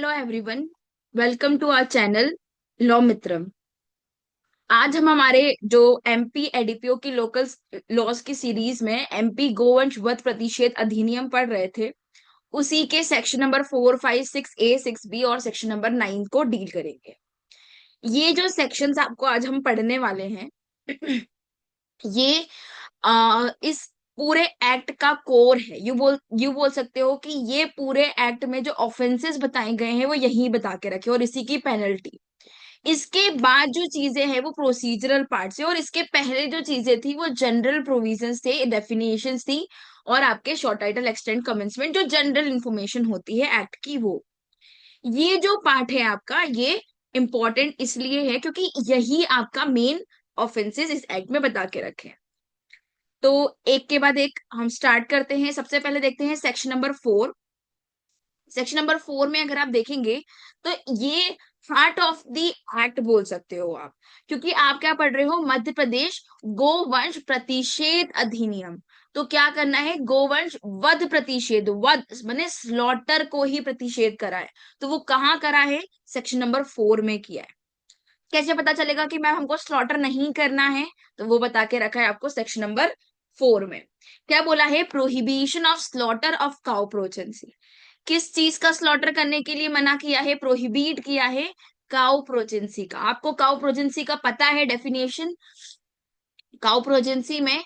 Hello everyone. Welcome to our channel law Mitram. आज हम हमारे जो एमपी एडीपीओ की लोकल लॉज की सीरीज में एमपी गोवंश वध प्रतिषेध अधिनियम पढ़ रहे थे। उसी के सेक्शन नंबर 4, 5, 6A, 6B और सेक्शन नंबर 9 को डील करेंगे। ये जो सेक्शंस आपको आज हम पढ़ने वाले हैं ये इस पूरे एक्ट का कोर है। यू बोल सकते हो कि ये पूरे एक्ट में जो ऑफेंसेस बताए गए हैं वो यही बता के रखे और इसी की पेनल्टी। इसके बाद जो चीजें हैं वो प्रोसीजरल पार्ट से, और इसके पहले जो चीजें थी वो जनरल प्रोविजंस थे, डेफिनेशंस थी, और आपके शॉर्ट टाइटल एक्सटेंड कमेंसमेंट जो जनरल इंफॉर्मेशन होती है एक्ट की वो। ये जो पार्ट है आपका ये इंपॉर्टेंट इसलिए है क्योंकि यही आपका मेन ऑफेंसेस इस एक्ट में बता के रखे हैं। तो एक के बाद एक हम स्टार्ट करते हैं। सबसे पहले देखते हैं सेक्शन नंबर 4। सेक्शन नंबर 4 में अगर आप देखेंगे तो ये हार्ट ऑफ द एक्ट बोल सकते हो आप, क्योंकि आप क्या पढ़ रहे हो, मध्य प्रदेश गोवंश प्रतिषेध अधिनियम। तो क्या करना है, गोवंश वध प्रतिषेध, वध माने स्लॉटर को ही प्रतिषेध करा है। तो वो कहाँ करा है, सेक्शन नंबर 4 में किया है। कैसे पता चलेगा कि मैम हमको स्लॉटर नहीं करना है, तो वो बता के रखा है आपको सेक्शन नंबर 4 में। क्या बोला है, prohibition of slaughter of cow progeny. किस चीज का स्लॉटर करने के लिए मना किया है, प्रोहिबिट किया है, काउ प्रोजेंसी का। आपको काउ प्रोजेंसी का पता है डेफिनेशन। काउ प्रोजेंसी में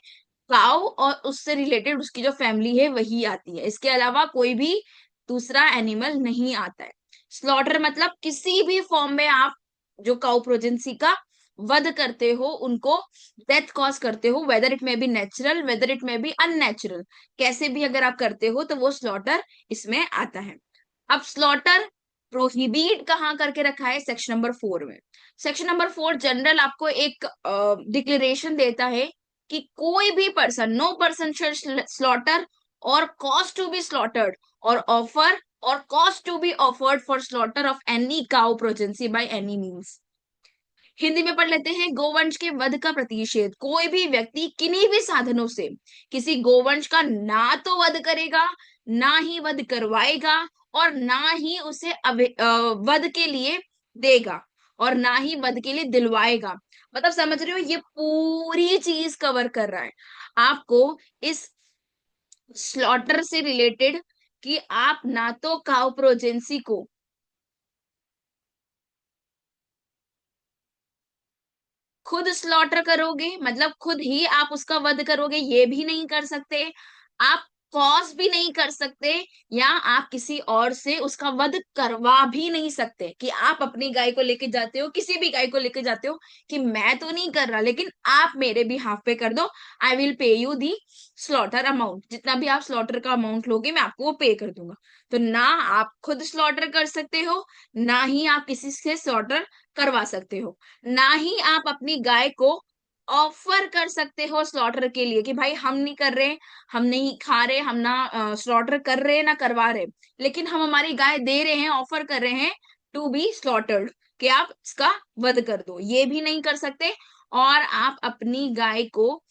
काउ और उससे रिलेटेड उसकी जो फैमिली है वही आती है, इसके अलावा कोई भी दूसरा एनिमल नहीं आता है। स्लॉटर मतलब किसी भी फॉर्म में आप जो काउ प्रोजेंसी का वध करते हो, उनको डेथ कॉज करते हो, वेदर इट में बी नेचुरल वेदर इट में बी अननेचुरल, कैसे भी अगर आप करते हो तो वो स्लॉटर इसमें आता है। अब स्लॉटर प्रोहिबिट कहाँ करके रखा है, सेक्शन नंबर 4 में। सेक्शन नंबर 4 जनरल आपको एक डिक्लेरेशन देता है कि कोई भी person, no person should slaughter or cause to be slaughtered or offer or cause to be offered for slaughter of any cow progeny by any means. Hindi में पढ़ लेते हैं, गोवंश के वध का प्रतिषेध, कोई भी व्यक्ति किन्हीं भी साधनों से किसी गोवंश का ना तो वध करेगा, ना ही वध करवाएगा, और ना ही उसे वध के लिए देगा, और ना ही वध के लिए दिलवाएगा। मतलब समझ रहे हो, ये पूरी चीज कवर कर रहा है आपको इस स्लॉटर से रिलेटेड, कि आप ना तो काउ प्रोजेंसी को खुद स्लॉटर करोगे, मतलब खुद ही आप उसका वध करोगे, ये भी नहीं कर सकते। आप कॉज भी नहीं कर सकते, या आप किसी और से उसका वध करवा भी नहीं सकते। कि आप अपनी गाय को लेके जाते हो, किसी भी गाय को लेके जाते हो, कि मैं तो नहीं कर रहा लेकिन आप मेरे भी हाफ पे कर दो, I will pay you the slaughter amount, जितना भी आप स्लॉटर का अमाउंट लोगे मैं आपको वो पे कर दूंगा। तो ना आप खुद स्लॉटर कर सकते हो, ना ही आप किसी से स्लॉटर करवा सकते हो, ना ही आप अपनी गाय को ऑफर कर सकते हो स्लॉटर के लिए, कि भाई हम नहीं कर रहे, हम नहीं खा रहे, हम ना स्लॉटर कर रहे ना करवा रहे, लेकिन हम हमारी गाय दे रहे हैं, ऑफर कर रहे हैं टू बी स्लॉटर्ड, कि आप इसका वध कर दो, ये भी नहीं कर सकते। और आप अपनी गाय को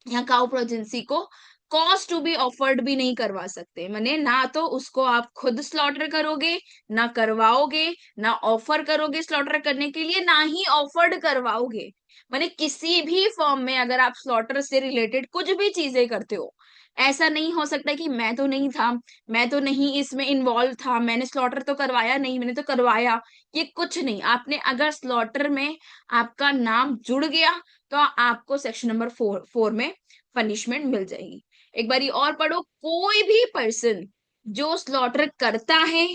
या काउ प्रोजेंसी को कॉज टू बी ऑफर्ड भी नहीं करवा सकते। माने ना तो उसको आप खुद स्लॉटर करोगे, ना करवाओगे, ना ऑफर करोगे स्लॉटर करने के लिए, ना ही ऑफर्ड करवाओगे। माने किसी भी फॉर्म में अगर आप स्लॉटर से रिलेटेड कुछ भी चीजें करते हो, ऐसा नहीं हो सकता कि मैं तो नहीं था, मैं तो नहीं इसमें इन्वॉल्व था, मैंने स्लॉटर तो करवाया नहीं, मैंने तो करवाया, ये कुछ नहीं। आपने अगर स्लॉटर में आपका नाम जुड़ गया तो आपको सेक्शन नंबर 4 में पनिशमेंट मिल जाएगी। एक बारी और पढ़ो, कोई भी पर्सन जो स्लॉटर करता है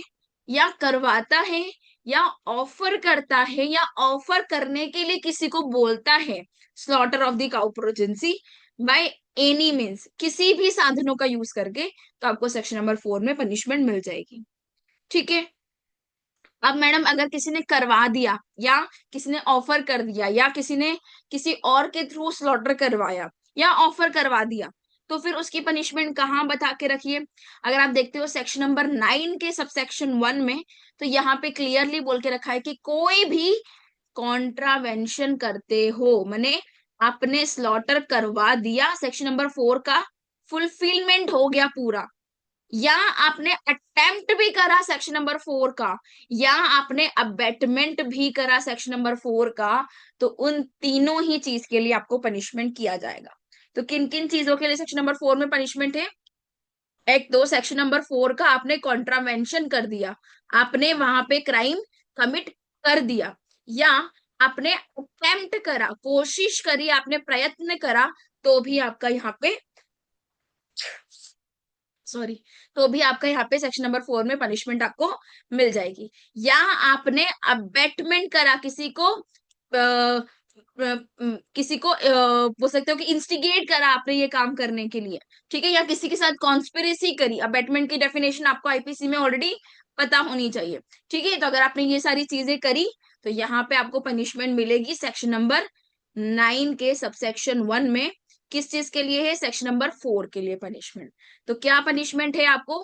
या करवाता है या ऑफर करता है या ऑफर करने के लिए किसी को बोलता है slaughter of the cow progeny by any means, किसी भी साधनों का यूज करके, तो आपको सेक्शन नंबर 4 में पनिशमेंट मिल जाएगी। ठीक है। अब मैडम अगर किसी ने करवा दिया, या किसी ने ऑफर कर दिया, या किसी ने किसी और के थ्रू स्लॉटर करवाया या ऑफर करवा दिया, तो फिर उसकी पनिशमेंट कहाँ बता के रखिए। अगर आप देखते हो सेक्शन नंबर 9 के सब सेक्शन 1 में, तो यहाँ पे क्लियरली बोल के रखा है कि कोई भी कॉन्ट्रावेंशन करते हो, माने आपने स्लॉटर करवा दिया, सेक्शन नंबर 4 का फुलफिलमेंट हो गया पूरा, या आपने अटेम्प्ट भी करा सेक्शन नंबर 4 का, या आपने अबेटमेंट भी करा सेक्शन नंबर 4 का, तो उन तीनों ही चीज के लिए आपको पनिशमेंट किया जाएगा। तो किन किन चीजों के लिए सेक्शन नंबर 4 में पनिशमेंट है? एक तो सेक्शन नंबर 4 का आपने कॉन्ट्रावेंशन कर दिया, आपने वहां पे क्राइम कमिट कर दिया, या आपने अटेम्प्ट करा, कोशिश करी, आपने प्रयत्न करा, तो भी आपका यहाँ पे, सॉरी, तो भी आपका यहाँ पे सेक्शन नंबर 4 में पनिशमेंट आपको मिल जाएगी। या आपने अबेटमेंट करा, किसी को किसी को बोल सकते हो कि इंस्टिगेट करा आपने ये काम करने के लिए, ठीक है, या किसी के साथ कॉन्स्पिरेसी करी। अबेटमेंट की डेफिनेशन आपको आईपीसी में ऑलरेडी पता होनी चाहिए, ठीक है। तो अगर आपने ये सारी चीजें करी, तो यहाँ पे आपको पनिशमेंट मिलेगी सेक्शन नंबर 9 के सबसेक्शन 1 में। किस चीज के लिए है? सेक्शन नंबर 4 के लिए पनिशमेंट। तो क्या पनिशमेंट है आपको?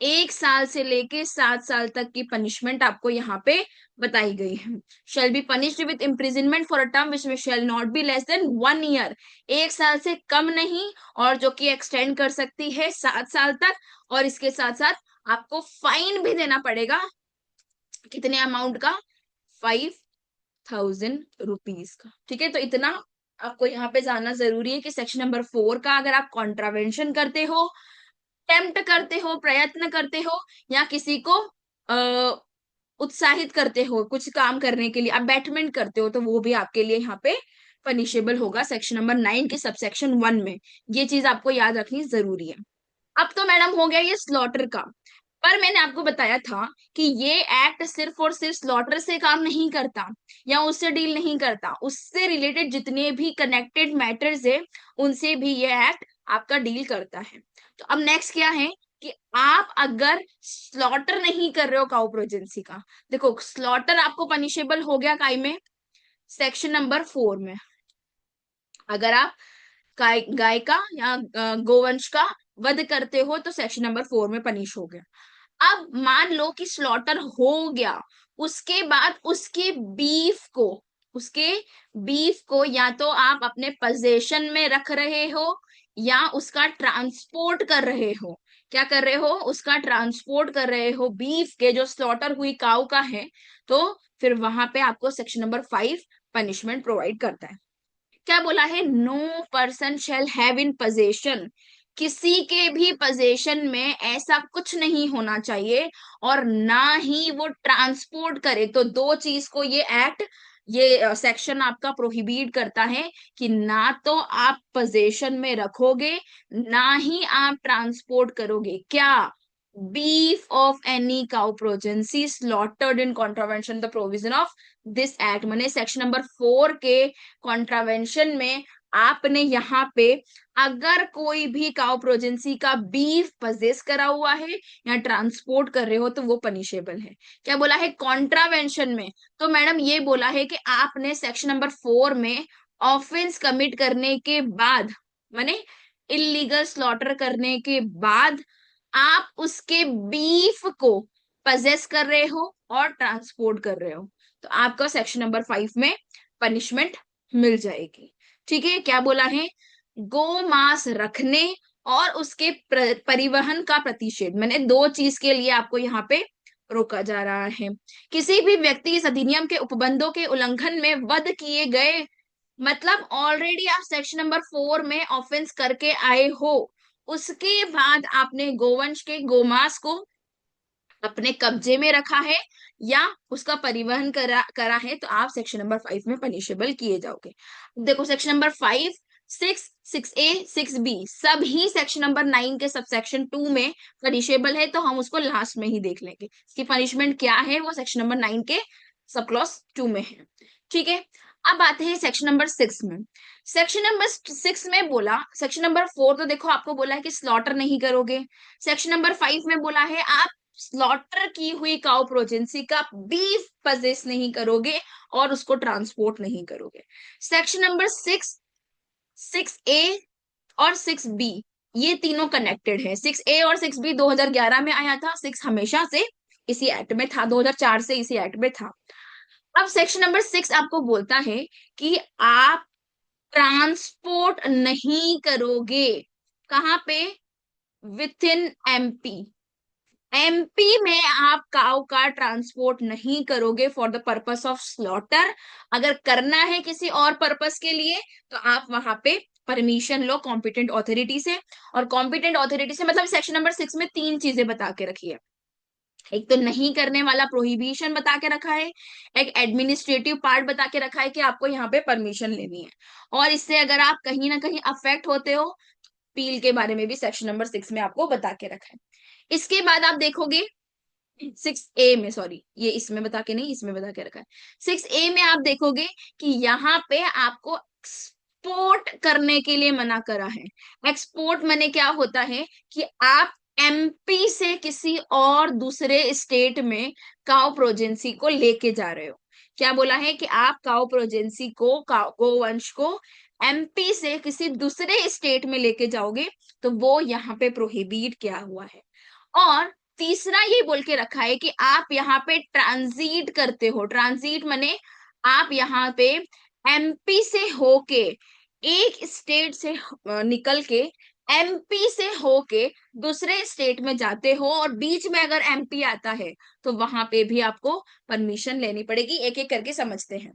1 साल से लेके 7 साल तक की पनिशमेंट आपको यहाँ पे बताई गई है। Shall be punished with imprisonment for a term which shall not be less than 1 year. 1 साल से कम नहीं, और जो कि एक्सटेंड कर सकती है 7 साल तक। और इसके साथ साथ आपको फाइन भी देना पड़ेगा। कितने अमाउंट का? 5,000 रुपीज का, ठीक है। तो इतना आपको यहाँ पे जानना जरूरी है कि सेक्शन नंबर 4 का अगर आप कॉन्ट्रावेंशन करते हो, टेम्प्ट करते हो, प्रयत्न करते हो, या किसी को उत्साहित करते हो कुछ काम करने के लिए, अबैटमेंट करते हो, तो वो भी आपके लिए यहाँ पे पनिशेबल होगा सेक्शन नंबर 9 के सबसेक्शन 1 में। ये चीज आपको याद रखनी जरूरी है। अब तो मैडम हो गया ये स्लॉटर का। पर मैंने आपको बताया था कि ये एक्ट सिर्फ और सिर्फ स्लॉटर से काम नहीं करता, या उससे डील नहीं करता, उससे रिलेटेड जितने भी कनेक्टेड मैटर्स है उनसे भी ये एक्ट आपका डील करता है। तो अब नेक्स्ट क्या है कि आप अगर स्लॉटर नहीं कर रहे हो काउ प्रोजेंसी का, देखो स्लॉटर आपको पनिशेबल हो गया काय में? सेक्शन नंबर 4 में। अगर आप गाय का या गोवंश का वध करते हो तो सेक्शन नंबर 4 में पनिश हो गया। अब मान लो कि स्लॉटर हो गया, उसके बाद उसके बीफ को या तो आप अपने पोजेशन में रख रहे हो, या उसका ट्रांसपोर्ट कर रहे हो। क्या कर रहे हो? उसका ट्रांसपोर्ट कर रहे हो, बीफ के जो स्लॉटर हुई काऊ का है। तो फिर वहां पे आपको सेक्शन नंबर 5 पनिशमेंट प्रोवाइड करता है। क्या बोला है? No person shall have in possession, किसी के भी पोजेशन में ऐसा कुछ नहीं होना चाहिए, और ना ही वो ट्रांसपोर्ट करे। तो दो चीज को ये एक्ट, ये सेक्शन आपका प्रोहिबिट करता है कि ना तो आप पोजेशन में रखोगे, ना ही आप ट्रांसपोर्ट करोगे। क्या? Beef of any cow progeny slaughtered in contravention the provision of this act. मैंने सेक्शन नंबर 4 के कॉन्ट्रावेंशन में आपने यहाँ पे अगर कोई भी काउ प्रोजेंसी का बीफ पजेस करा हुआ है या ट्रांसपोर्ट कर रहे हो तो वो पनिशेबल है। क्या बोला है कॉन्ट्रावेंशन में? तो मैडम ये बोला है कि आपने सेक्शन नंबर 4 में ऑफेंस कमिट करने के बाद, माने इलीगल स्लॉटर करने के बाद, आप उसके बीफ को पजेस कर रहे हो और ट्रांसपोर्ट कर रहे हो, तो आपका सेक्शन नंबर 5 में पनिशमेंट मिल जाएगी। ठीक है। क्या बोला है? गो मांस रखने और उसके परिवहन का प्रतिषेध, मैंने दो चीज के लिए आपको यहाँ पे रोका जा रहा है। किसी भी व्यक्ति इस अधिनियम के उपबंधों के उल्लंघन में वध किए गए, मतलब ऑलरेडी आप सेक्शन नंबर 4 में ऑफेंस करके आए हो, उसके बाद आपने गोवंश के गोमांस को अपने कब्जे में रखा है या उसका परिवहन करा है, तो आप सेक्शन नंबर 5 में पनिशेबल किए जाओगे। देखो सेक्शन नंबर 5, 6, 6A, 6B सभी सेक्शन नंबर 9 के सबसेक्शन 2 में पनिशेबल है, तो हम उसको लास्ट में ही देख लेंगे इसकी पनिशमेंट क्या है। वो सेक्शन नंबर 9 के सब क्लॉज 2 में है। ठीक है। अब आते हैं सेक्शन नंबर 6 में। सेक्शन नंबर 6 में बोला, सेक्शन नंबर 4 तो देखो आपको बोला है कि स्लॉटर नहीं करोगे। सेक्शन नंबर 5 में बोला है आप स्लॉटर की हुई काउ प्रोजेंसी का बीफ पजेस नहीं करोगे और उसको ट्रांसपोर्ट नहीं करोगे। सेक्शन नंबर 6, 6A और 6B ये तीनों कनेक्टेड है। 6A और 6B 2011 में आया था, 6 हमेशा से इसी एक्ट में था, 2004 से इसी एक्ट में था। अब सेक्शन नंबर 6 आपको बोलता है कि आप ट्रांसपोर्ट नहीं करोगे। कहां पे? With in MP. एमपी में आप काउ का ट्रांसपोर्ट नहीं करोगे for the purpose of slaughter. अगर करना है किसी और पर्पस के लिए तो आप वहां पे परमिशन लो कॉम्पिटेंट ऑथोरिटी से। और कॉम्पिटेंट ऑथोरिटी से मतलब सेक्शन नंबर 6 में तीन चीजें बता के रखी है। एक तो नहीं करने वाला प्रोहिबिशन बता के रखा है, एक एडमिनिस्ट्रेटिव पार्ट बता के रखा है कि आपको यहाँ पे परमिशन लेनी है, और इससे अगर आप कहीं ना कहीं अफेक्ट होते हो, पील के बारे में भी सेक्शन नंबर 6 में आपको बता के रखा है। इसके बाद आप देखोगे 6A में, सॉरी ये इसमें बता के नहीं, इसमें बता के रखा है। 6A में आप देखोगे कि यहाँ पे आपको एक्सपोर्ट करने के लिए मना करा है। एक्सपोर्ट माने क्या होता है कि आप एमपी से किसी और दूसरे स्टेट में काउ प्रोजेंसी को लेके जा रहे हो। क्या बोला है कि आप काउ प्रोजेंसी को, गोवंश को एमपी से किसी दूसरे स्टेट में लेके जाओगे तो वो यहाँ पे प्रोहिबिट किया हुआ है। और तीसरा ये बोल के रखा है कि आप यहाँ पे ट्रांजिट करते हो। ट्रांजिट माने आप यहाँ पे एमपी से होके, एक स्टेट से निकल के एमपी से होके दूसरे स्टेट में जाते हो, और बीच में अगर एमपी आता है तो वहां पे भी आपको परमिशन लेनी पड़ेगी। एक एक करके समझते हैं।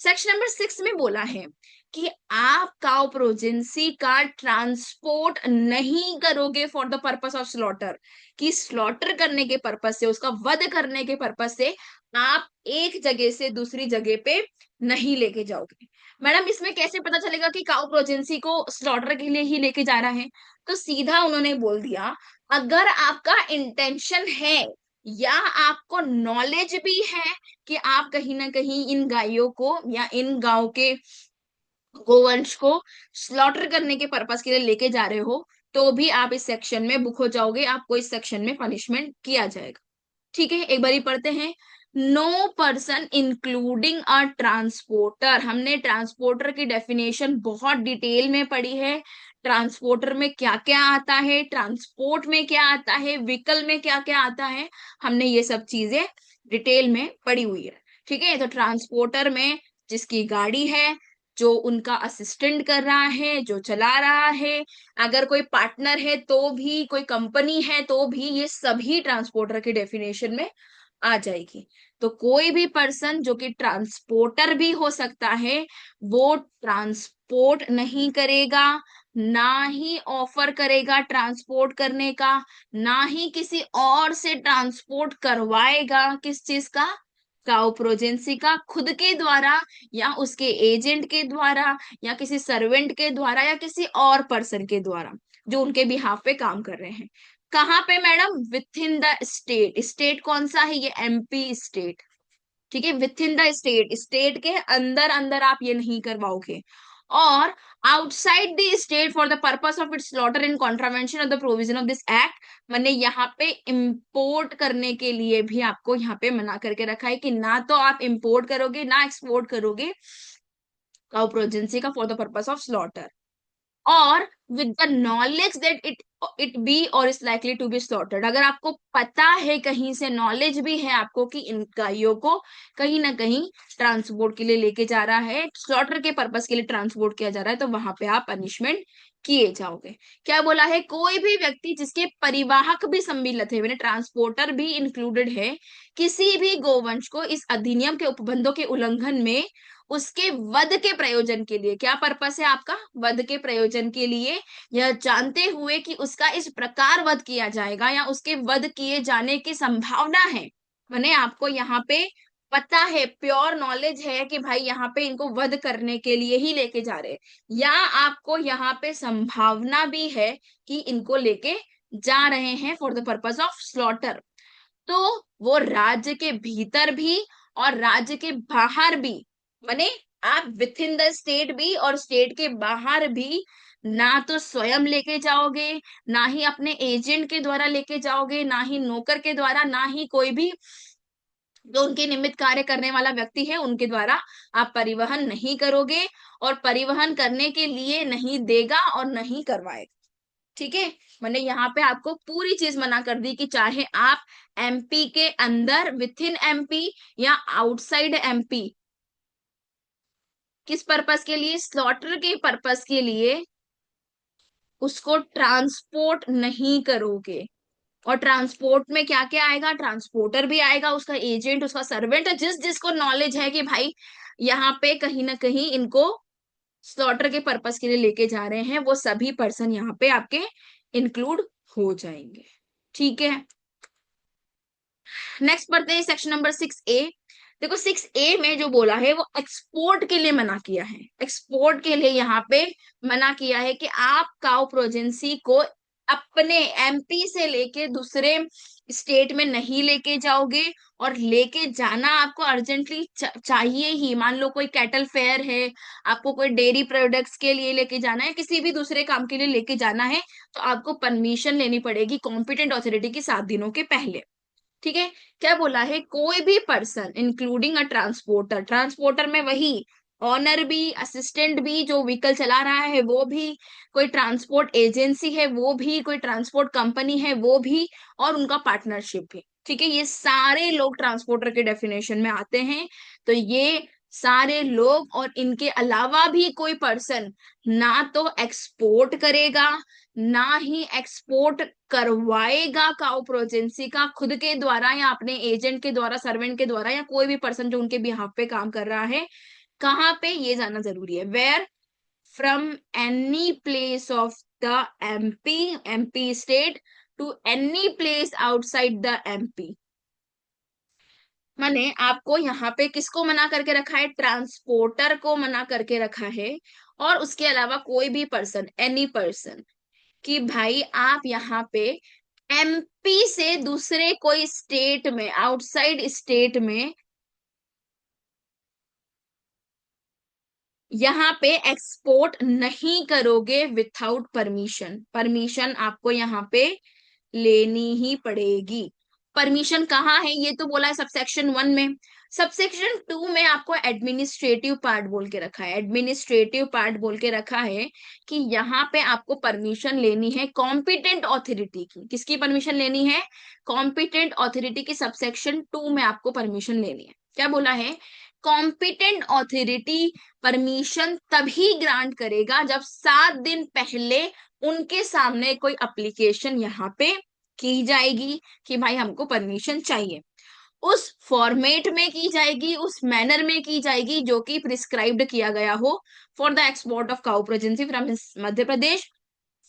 सेक्शन नंबर 6 में बोला है कि आप काउ प्रोजेंसी का ट्रांसपोर्ट नहीं करोगे for the purpose of slaughter. कि स्लॉटर करने के पर्पज से, उसका वध करने के पर्पज से आप एक जगह से दूसरी जगह पे नहीं लेके जाओगे। मैडम इसमें कैसे पता चलेगा कि काउ प्रोजेंसी को स्लॉटर के लिए ही लेके जा रहा है? तो सीधा उन्होंने बोल दिया, अगर आपका इंटेंशन है या आपको नॉलेज भी है कि आप कहीं ना कहीं इन गायों को या इन गांव के गोवंश को स्लॉटर करने के पर्पस के लिए लेके जा रहे हो, तो भी आप इस सेक्शन में बुक हो जाओगे, आपको इस सेक्शन में पनिशमेंट किया जाएगा। ठीक है, एक बारी पढ़ते हैं। No person including a transporter. हमने ट्रांसपोर्टर की डेफिनेशन बहुत डिटेल में पढ़ी है। ट्रांसपोर्टर में क्या क्या आता है, ट्रांसपोर्ट में क्या आता है, व्हीकल में क्या क्या आता है, हमने ये सब चीजें डिटेल में पढ़ी हुई है। ठीक है, तो ट्रांसपोर्टर में जिसकी गाड़ी है, जो उनका असिस्टेंट कर रहा है, जो चला रहा है, अगर कोई पार्टनर है तो भी, कोई कंपनी है तो भी, ये सभी ट्रांसपोर्टर की डेफिनेशन में आ जाएगी। तो कोई भी पर्सन जो कि ट्रांसपोर्टर भी हो सकता है, वो ट्रांसपोर्ट नहीं करेगा, ना ही ऑफर करेगा ट्रांसपोर्ट करने का, ना ही किसी और से ट्रांसपोर्ट करवाएगा। किस चीज का? काउ प्रोजेंसी का, खुद के द्वारा या उसके एजेंट के द्वारा या किसी सर्वेंट के द्वारा या किसी और पर्सन के द्वारा जो उनके बिहाफ पे काम कर रहे हैं। कहाँ पे madam? With in the state. State कौन सा है? ये एमपी स्टेट। ठीक है, with in the state, state के अंदर अंदर आप ये नहीं करवाओगे। और outside the state for the purpose of its slaughter in contravention of the provision of this act. मैंने यहाँ पे इंपोर्ट करने के लिए भी आपको यहाँ पे मना करके रखा है कि ना तो आप इंपोर्ट करोगे ना एक्सपोर्ट करोगे काउ प्रोजेंसी का for the purpose of slaughter, or with the knowledge that it be or is likely to be slaughtered. अगर आपको पता है, कहीं से नॉलेज भी है आपको कि इन गायों को कहीं ना कहीं ट्रांसपोर्ट के लिए लेके जा रहा है, स्लॉटर के पर्पस के लिए ट्रांसपोर्ट किया जा रहा है, तो वहां पे आप पनिशमेंट किए जाओगे। क्या बोला है? कोई भी व्यक्ति जिसके परिवाहक भी सम्मिलित है, मैंने ट्रांसपोर्टर भी इंक्लूडेड है, किसी भी गोवंश को इस अधिनियम के उपबंधों के उल्लंघन में उसके वध के प्रयोजन के लिए, क्या पर्पस है आपका? वध के प्रयोजन के लिए, यह जानते हुए कि उसका इस प्रकार वध किया जाएगा या उसके वध किए जाने की संभावना है, माने आपको यहाँ पे पता है, प्योर नॉलेज है कि भाई यहाँ पे इनको वध करने के लिए ही लेके जा रहे हैं, या आपको यहाँ पे संभावना भी है कि इनको लेके जा रहे हैं for the purpose of slaughter, तो वो राज्य के भीतर भी और राज्य के बाहर भी, माने आप विथ इन द स्टेट भी और स्टेट के बाहर भी, ना तो स्वयं लेके जाओगे, ना ही अपने एजेंट के द्वारा लेके जाओगे, ना ही नौकर के द्वारा, ना ही कोई भी जो उनके निमित्त कार्य करने वाला व्यक्ति है उनके द्वारा आप परिवहन नहीं करोगे, और परिवहन करने के लिए नहीं देगा और नहीं करवाएगा। ठीक है, मैंने यहाँ पे आपको पूरी चीज मना कर दी कि चाहे आप एमपी के अंदर विथ इन एमपी या आउटसाइड एमपी, किस पर्पस के लिए? स्लॉटर के पर्पस के लिए उसको ट्रांसपोर्ट नहीं करोगे। और ट्रांसपोर्ट में क्या क्या आएगा, ट्रांसपोर्टर भी आएगा, उसका एजेंट, उसका सर्वेंट, जिस जिसको नॉलेज है कि भाई यहाँ पे कहीं ना कहीं इनको स्लॉटर के पर्पस के लिए लेके जा रहे हैं, वो सभी पर्सन यहाँ पे आपके इंक्लूड हो जाएंगे। ठीक है, नेक्स्ट पढ़ते हैं सेक्शन नंबर 6A। देखो 6A में जो बोला है वो एक्सपोर्ट के लिए मना किया है। एक्सपोर्ट के लिए यहाँ पे मना किया है कि आप काउ प्रोजेंसी को अपने एमपी से लेके दूसरे स्टेट में नहीं लेके जाओगे। और लेके जाना आपको अर्जेंटली चाहिए ही। मान लो कोई कैटल फेयर है, आपको कोई डेयरी प्रोडक्ट्स के लिए लेके जाना है, किसी भी दूसरे काम के लिए लेके जाना है, तो आपको परमिशन लेनी पड़ेगी कॉम्पिटेंट अथॉरिटी की 7 दिनों के पहले। ठीक है, क्या बोला है, कोई भी person including a transporter, transporter में वही ऑनर भी, असिस्टेंट भी, जो व्हीकल चला रहा है वो भी, कोई ट्रांसपोर्ट एजेंसी है वो भी, कोई ट्रांसपोर्ट कंपनी है वो भी, और उनका पार्टनरशिप भी। ठीक है, ये सारे लोग ट्रांसपोर्टर के डेफिनेशन में आते हैं। तो ये सारे लोग और इनके अलावा भी कोई पर्सन ना तो एक्सपोर्ट करेगा, ना ही एक्सपोर्ट करवाएगा काउ प्रोजेंसी का खुद के द्वारा या अपने एजेंट के द्वारा, सर्वेंट के द्वारा, या कोई भी पर्सन जो उनके बिहाफ पे काम कर रहा है। कहाँ पे ये जानना जरूरी है, where from any place of the MP, MP state, to any place outside the MP. माने आपको यहाँ पे किसको मना करके रखा है, ट्रांसपोर्टर को मना करके रखा है, और उसके अलावा कोई भी पर्सन, एनी पर्सन, कि भाई आप यहाँ पे एमपी से दूसरे कोई स्टेट में, आउटसाइड स्टेट में, यहाँ पे एक्सपोर्ट नहीं करोगे विथआउट परमिशन। परमिशन आपको यहाँ पे लेनी ही पड़ेगी। परमिशन कहाँ है, ये तो बोला है सबसेक्शन 1 में। सबसेक्शन 2 में आपको एडमिनिस्ट्रेटिव पार्ट बोल के रखा है, एडमिनिस्ट्रेटिव पार्ट बोल के रखा है कि यहाँ पे आपको परमिशन लेनी है कॉम्पिटेंट ऑथोरिटी की। किसकी परमिशन लेनी है, कॉम्पिटेंट ऑथोरिटी की। सबसेक्शन 2 में आपको परमिशन लेनी है। क्या बोला है, कॉम्पिटेंट ऑथोरिटी परमिशन तभी ग्रांट करेगा जब 7 दिन पहले उनके सामने कोई अप्लीकेशन यहाँ पे की जाएगी कि भाई हमको परमिशन चाहिए। उस फॉर्मेट में की जाएगी, उस मैनर में की जाएगी जो कि प्रिस्क्राइब्ड किया गया हो for the export of cow progeny from Madhya Pradesh.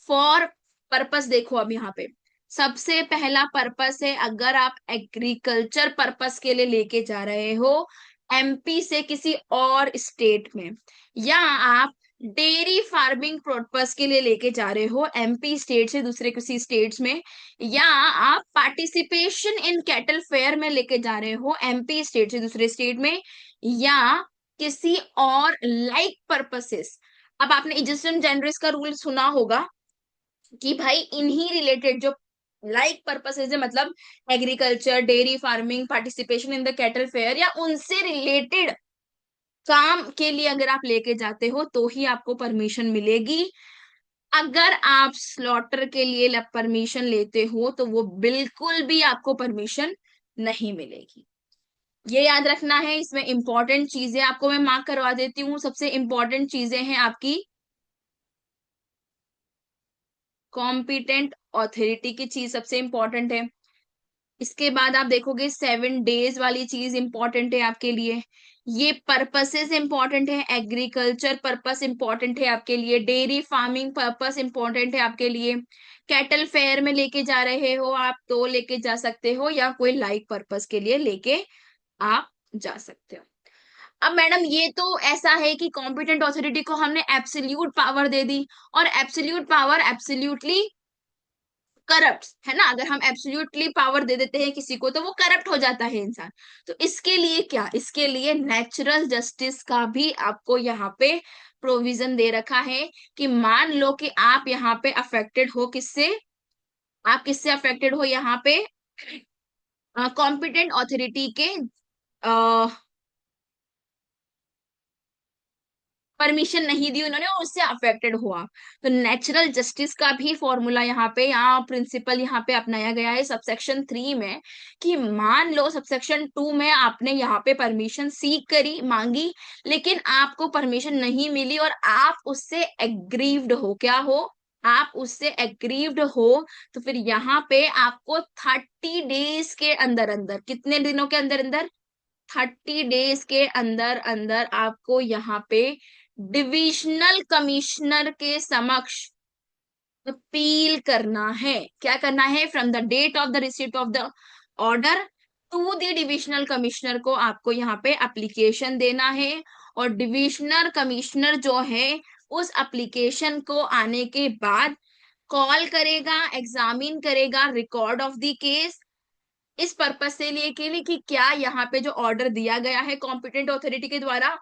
For purpose देखो अब यहाँ पे सबसे पहला पर्पस है, अगर आप एग्रीकल्चर पर्पस के लिए लेके जा रहे हो एमपी से किसी और स्टेट में, या आप डेयरी फार्मिंग पर्पस के लिए लेके जा रहे हो एमपी स्टेट से दूसरे किसी स्टेट्स में, या आप पार्टिसिपेशन इन कैटल फेयर में लेके जा रहे हो एमपी स्टेट से दूसरे स्टेट में, या किसी और लाइक पर्पसेस। अब आपने इजिस्टन जेनरिस का रूल सुना होगा कि भाई इन्हीं रिलेटेड जो लाइक पर्पसेज है, मतलब agriculture, dairy farming, participation in the cattle fair, या उनसे रिलेटेड काम के लिए अगर आप लेके जाते हो तो ही आपको परमिशन मिलेगी। अगर आप स्लॉटर के लिए परमिशन लेते हो तो वो बिल्कुल भी आपको परमिशन नहीं मिलेगी। ये याद रखना है। इसमें इंपॉर्टेंट चीजें आपको मैं मार्क करवा देती हूँ। सबसे इंपॉर्टेंट चीजें हैं आपकी कॉम्पिटेंट ऑथोरिटी की चीज सबसे इंपॉर्टेंट है। इसके बाद आप देखोगे 7 डेज वाली चीज इंपॉर्टेंट है आपके लिए। ये पर्पसेस इंपॉर्टेंट है, एग्रीकल्चर पर्पस इंपॉर्टेंट है आपके लिए, डेयरी फार्मिंग पर्पस इंपॉर्टेंट है आपके लिए, कैटल फेयर में लेके जा रहे हो आप तो लेके जा सकते हो, या कोई लाइक पर्पस के लिए लेके आप जा सकते हो। अब मैडम ये तो ऐसा है कि कॉम्पिटेंट ऑथोरिटी को हमने एब्सोल्यूट पावर दे दी, और एब्सोल्यूट पावर एब्सोल्यूटली करप्ट है ना। अगर हम एब्सोल्युटली पावर दे देते हैं किसी को तो वो करप्ट हो जाता है इंसान। तो इसके लिए क्या, इसके लिए नेचुरल जस्टिस का भी आपको यहाँ पे प्रोविजन दे रखा है कि मान लो कि आप यहाँ पे अफेक्टेड हो, किससे, आप किससे अफेक्टेड हो यहाँ पे, कॉम्पिटेंट ऑथोरिटी के परमिशन नहीं दी उन्होंने और उससे अफेक्टेड हुआ। तो नेचुरल जस्टिस का भी फॉर्मूला यहाँ पे, यहाँ प्रिंसिपल यहाँ पे अपनाया गया है सबसेक्शन 3 में, कि मान लो सबसेक्शन 2 में आपने यहाँ पे परमिशन सीख करी, मांगी, लेकिन आपको परमिशन नहीं मिली और आप उससे एग्रीव्ड हो, क्या हो, आप उससे एग्रीव्ड हो, तो फिर यहाँ पे आपको 30 डेज के अंदर अंदर, कितने दिनों के अंदर अंदर, 30 डेज के अंदर अंदर आपको यहाँ पे डिविजनल कमिश्नर के समक्ष अपील करना है। क्या करना है? From the date of the receipt of the order to the divisional commissioner को आपको यहाँ पे एप्लीकेशन देना है। और डिविजनल कमिश्नर जो है उस एप्लीकेशन को आने के बाद कॉल करेगा, एग्जामिन करेगा रिकॉर्ड ऑफ द केस, इस पर्पज से लिए के लिए कि क्या यहाँ पे जो ऑर्डर दिया गया है कॉम्पिटेंट ऑथोरिटी के द्वारा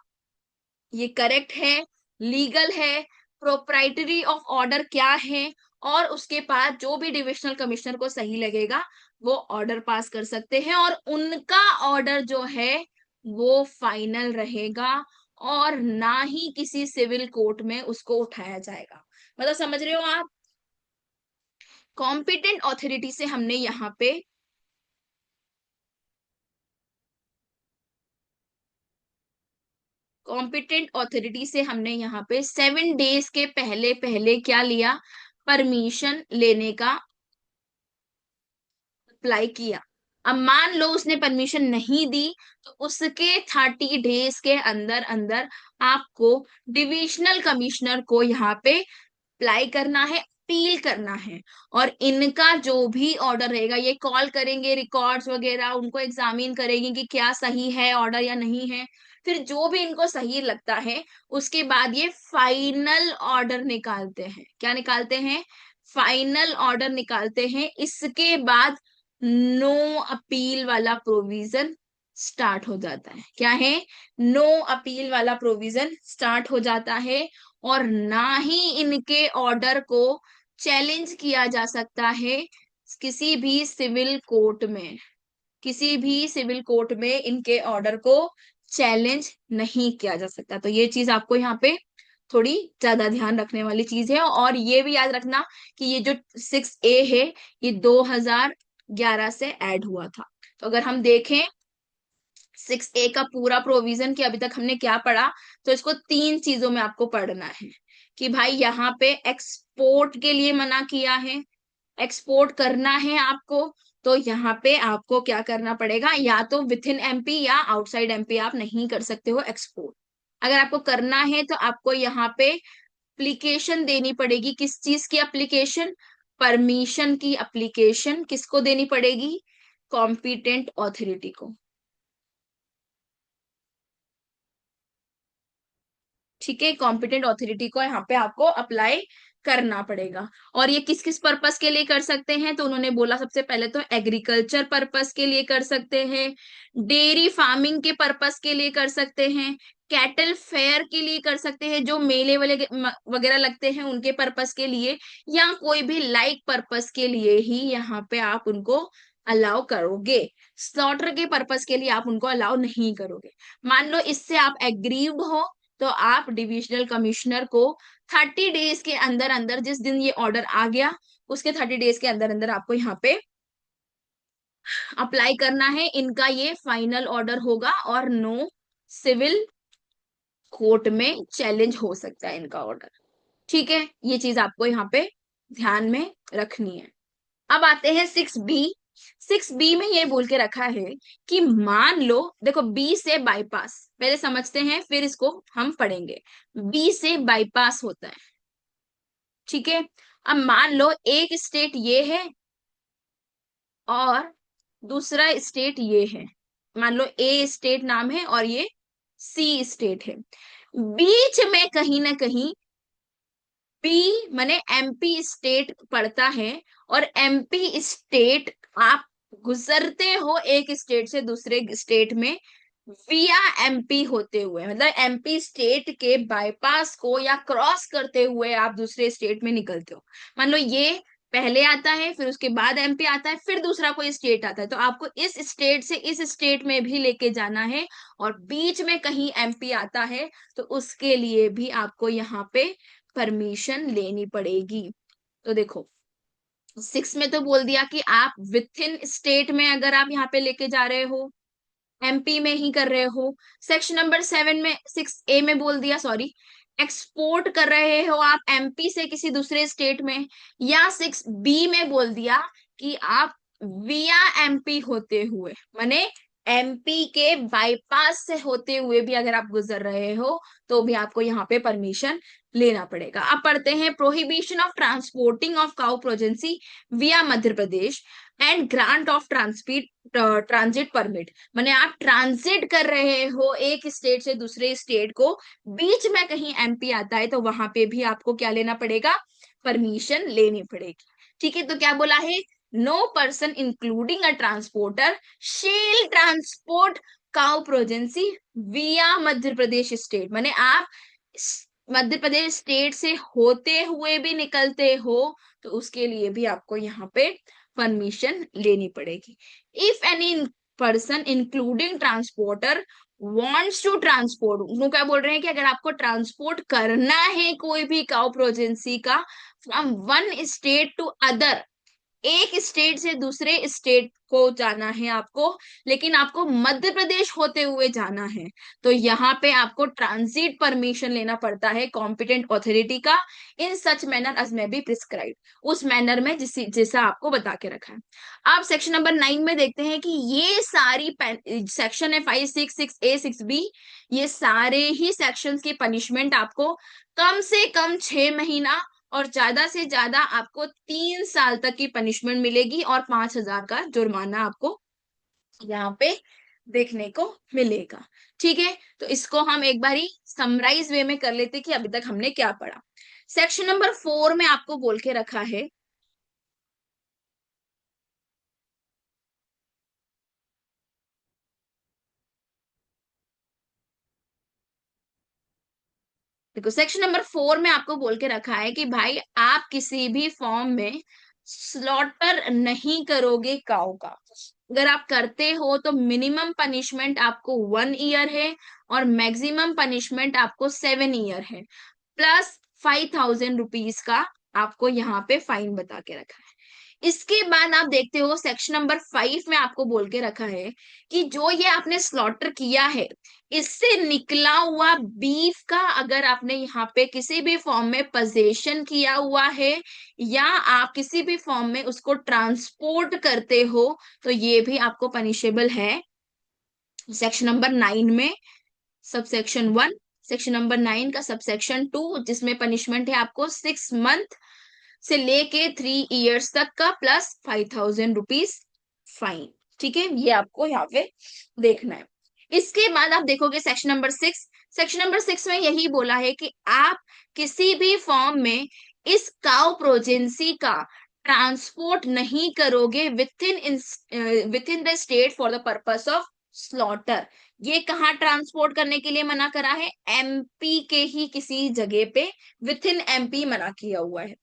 ये करेक्ट है, लीगल है, प्रोप्राइटरी ऑफ ऑर्डर क्या है। और उसके बाद जो भी डिविजनल कमिश्नर को सही लगेगा वो ऑर्डर पास कर सकते हैं, और उनका ऑर्डर जो है वो फाइनल रहेगा, और ना ही किसी सिविल कोर्ट में उसको उठाया जाएगा। मतलब समझ रहे हो आप? कॉम्पिटेंट ऑथोरिटी से हमने यहाँ पे कॉम्पिटेंट ऑथोरिटी से हमने यहाँ पे 7 डेज के पहले पहले क्या लिया? परमिशन लेने का अप्लाई किया। अब मान लो उसने परमिशन नहीं दी, तो उसके 30 डेज के अंदर अंदर आपको डिविजनल कमिश्नर को यहाँ पे अप्लाई करना है, अपील करना है। और इनका जो भी ऑर्डर रहेगा ये कॉल करेंगे, रिकॉर्ड्स वगैरह उनको एग्जामिन करेंगे कि क्या सही है ऑर्डर या नहीं है। फिर जो भी इनको सही लगता है उसके बाद ये फाइनल ऑर्डर निकालते हैं। क्या निकालते हैं? फाइनल ऑर्डर निकालते हैं। इसके बाद नो अपील वाला प्रोविजन स्टार्ट हो जाता है। क्या है? नो अपील वाला प्रोविजन स्टार्ट हो जाता है। और ना ही इनके ऑर्डर को चैलेंज किया जा सकता है किसी भी सिविल कोर्ट में। किसी भी सिविल कोर्ट में इनके ऑर्डर को चैलेंज नहीं किया जा सकता। तो ये चीज आपको यहाँ पे थोड़ी ज्यादा ध्यान रखने वाली चीज है। और ये भी याद रखना कि ये जो 6A है ये 2011 से ऐड हुआ था। तो अगर हम देखें 6A का पूरा प्रोविजन कि अभी तक हमने क्या पढ़ा, तो इसको 3 चीजों में आपको पढ़ना है। कि भाई यहाँ पे एक्सपोर्ट के लिए मना किया है, एक्सपोर्ट करना है आपको, तो यहाँ पे आपको क्या करना पड़ेगा? या तो विथ इन एमपी या आउटसाइड एमपी आप नहीं कर सकते हो एक्सपोर्ट। अगर आपको करना है तो आपको यहाँ पे एप्लीकेशन देनी पड़ेगी। किस चीज की एप्लीकेशन? परमिशन की एप्लीकेशन। किसको देनी पड़ेगी? कॉम्पिटेंट ऑथोरिटी को। ठीक है, कॉम्पिटेंट ऑथोरिटी को यहाँ पे आपको अप्लाई करना पड़ेगा। और ये किस किस पर्पस के लिए कर सकते हैं? तो उन्होंने बोला सबसे पहले तो एग्रीकल्चर पर्पस के लिए कर सकते हैं, डेयरी फार्मिंग के पर्पस के लिए कर सकते हैं, कैटल फेयर के लिए कर सकते हैं, जो मेले वाले वगैरह लगते हैं उनके पर्पस के लिए, या कोई भी लाइक पर्पस के लिए ही यहाँ पे आप उनको अलाउ करोगे। स्लॉटर के पर्पस के लिए आप उनको अलाउ नहीं करोगे। मान लो इससे आप एग्रीव्ड हो, तो आप डिविजनल कमिश्नर को 30 डेज के अंदर अंदर, जिस दिन ये ऑर्डर आ गया उसके 30 डेज के अंदर अंदर आपको यहाँ पे अप्लाई करना है। इनका ये फाइनल ऑर्डर होगा और नो सिविल कोर्ट में चैलेंज हो सकता है इनका ऑर्डर। ठीक है, ये चीज आपको यहाँ पे ध्यान में रखनी है। अब आते हैं 6B। 6B में ये बोल के रखा है कि मान लो, देखो बी से बाईपास पहले समझते हैं फिर इसको हम पढ़ेंगे। बी से बाईपास होता है। ठीक है, अब मान लो एक स्टेट ये है और दूसरा स्टेट ये है। मान लो ए स्टेट नाम है और ये सी स्टेट है। बीच में कहीं ना कहीं पी माने एमपी स्टेट पड़ता है, और एमपी स्टेट आप गुजरते हो एक स्टेट से दूसरे स्टेट में विया एमपी होते हुए, मतलब एमपी स्टेट के बाईपास को या क्रॉस करते हुए आप दूसरे स्टेट में निकलते हो। मान लो ये पहले आता है, फिर उसके बाद एमपी आता है, फिर दूसरा कोई स्टेट आता है, तो आपको इस स्टेट से इस स्टेट में भी लेके जाना है। और बीच में कहीं एमपी आता है तो उसके लिए भी आपको यहाँ पे परमिशन लेनी पड़ेगी। तो देखो 6 में तो बोल दिया कि आप विथ इन स्टेट में अगर आप यहाँ पे लेके जा रहे हो, एमपी में ही कर रहे हो। सेक्शन नंबर 7 में 6A में बोल दिया, सॉरी, एक्सपोर्ट कर रहे हो आप एमपी से किसी दूसरे स्टेट में, या 6 बी में बोल दिया कि आप विया एमपी होते हुए, माने एमपी के बाईपास से होते हुए भी अगर आप गुजर रहे हो तो भी आपको यहाँ पे परमिशन लेना पड़ेगा। अब पढ़ते हैं prohibition of transporting of cow progeny via Madhya Pradesh and grant of ट्रांसपीट ट्रांजिट परमिट। माने आप ट्रांजिट कर रहे हो एक स्टेट से दूसरे स्टेट को, बीच में कहीं एमपी आता है तो वहां पे भी आपको क्या लेना पड़ेगा, परमिशन लेनी पड़ेगी। ठीक है, तो क्या बोला है, no person including a transporter shall transport cow progeny via Madhya Pradesh state. माने आप मध्य प्रदेश स्टेट से होते हुए भी निकलते हो तो उसके लिए भी आपको यहाँ पे परमिशन लेनी पड़ेगी। If any person including transporter wants to transport, वो क्या बोल रहे हैं कि अगर आपको ट्रांसपोर्ट करना है कोई भी काउ प्रोजेंसी का from one state to other, एक स्टेट से दूसरे स्टेट को जाना है आपको, लेकिन आपको मध्य प्रदेश होते हुए जाना है, तो यहाँ पे आपको ट्रांजिट परमिशन लेना पड़ता है कॉम्पिटेंट ऑथोरिटी का, in such manner as may be prescribe, उस मैनर में जैसा आपको बता के रखा है। अब सेक्शन नंबर 9 में देखते हैं कि ये सारी सेक्शन है 5, 6, 6A, 6B, ये सारे ही सेक्शंस की पनिशमेंट आपको कम से कम 6 महीना और ज्यादा से ज्यादा आपको 3 साल तक की पनिशमेंट मिलेगी और 5,000 का जुर्माना आपको यहाँ पे देखने को मिलेगा। ठीक है, तो इसको हम एक बार ही समराइज वे में कर लेते कि अभी तक हमने क्या पढ़ा। सेक्शन नंबर 4 में आपको बोल के रखा है, देखो सेक्शन नंबर 4 में आपको बोल के रखा है कि भाई आप किसी भी फॉर्म में स्लॉटर नहीं करोगे काऊ का। अगर आप करते हो तो मिनिमम पनिशमेंट आपको 1 ईयर है और मैक्सिमम पनिशमेंट आपको 7 ईयर है, प्लस 5,000 रुपीज का आपको यहाँ पे फाइन बता के रखा है। इसके बाद आप देखते हो सेक्शन नंबर 5 में आपको बोल के रखा है कि जो ये आपने स्लॉटर किया है, इससे निकला हुआ बीफ का अगर आपने यहाँ पे किसी भी फॉर्म में पोजेशन किया हुआ है या आप किसी भी फॉर्म में उसको ट्रांसपोर्ट करते हो तो ये भी आपको पनिशेबल है सेक्शन नंबर 9 में, सबसेक्शन 1। सेक्शन नंबर 9 का सबसेक्शन 2 जिसमें पनिशमेंट है आपको 6 मंथ से लेके 3 इयर्स तक का प्लस 5,000 रुपीज फाइन। ठीक है, ये आपको यहाँ पे देखना है। इसके बाद आप देखोगे सेक्शन नंबर 6। सेक्शन नंबर 6 में यही बोला है कि आप किसी भी फॉर्म में इस काउ प्रोजेंसी का ट्रांसपोर्ट नहीं करोगे with in the state for the purpose of slaughter. ये कहाँ ट्रांसपोर्ट करने के लिए मना करा है, एमपी के ही किसी जगह पे विथ इन एमपी मना किया हुआ है।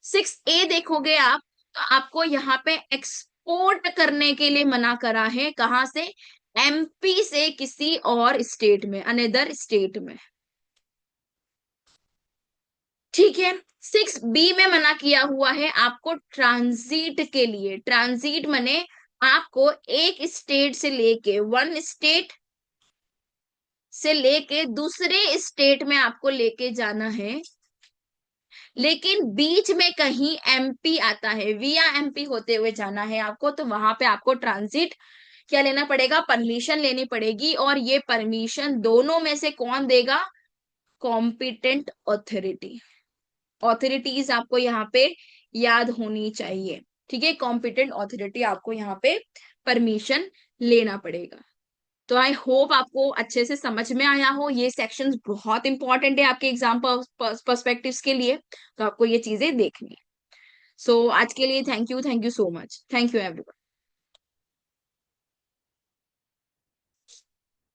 6A देखोगे आप तो आपको यहाँ पे एक्सपोर्ट करने के लिए मना करा है, कहाँ से, एमपी से किसी और स्टेट में, अनदर स्टेट में। ठीक है, 6B में मना किया हुआ है आपको ट्रांजिट के लिए। ट्रांजिट मने आपको एक स्टेट से लेके, वन स्टेट से लेके दूसरे स्टेट में आपको लेके जाना है, लेकिन बीच में कहीं एमपी आता है, विया एमपी होते हुए जाना है आपको, तो वहां पे आपको ट्रांजिट क्या लेना पड़ेगा, परमिशन लेनी पड़ेगी। और ये परमिशन दोनों में से कौन देगा, कॉम्पिटेंट ऑथोरिटी। ऑथोरिटीज आपको यहाँ पे याद होनी चाहिए। ठीक है, कॉम्पिटेंट ऑथोरिटी आपको यहाँ पे परमिशन लेना पड़ेगा। तो आई होप आपको अच्छे से समझ में आया हो, ये सेक्शंस बहुत इंपॉर्टेंट है आपके एग्जाम पर्सपेक्टिव्स के लिए, तो आपको ये चीजें देखनी है। सो आज के लिए thank you so much, thank you everyone.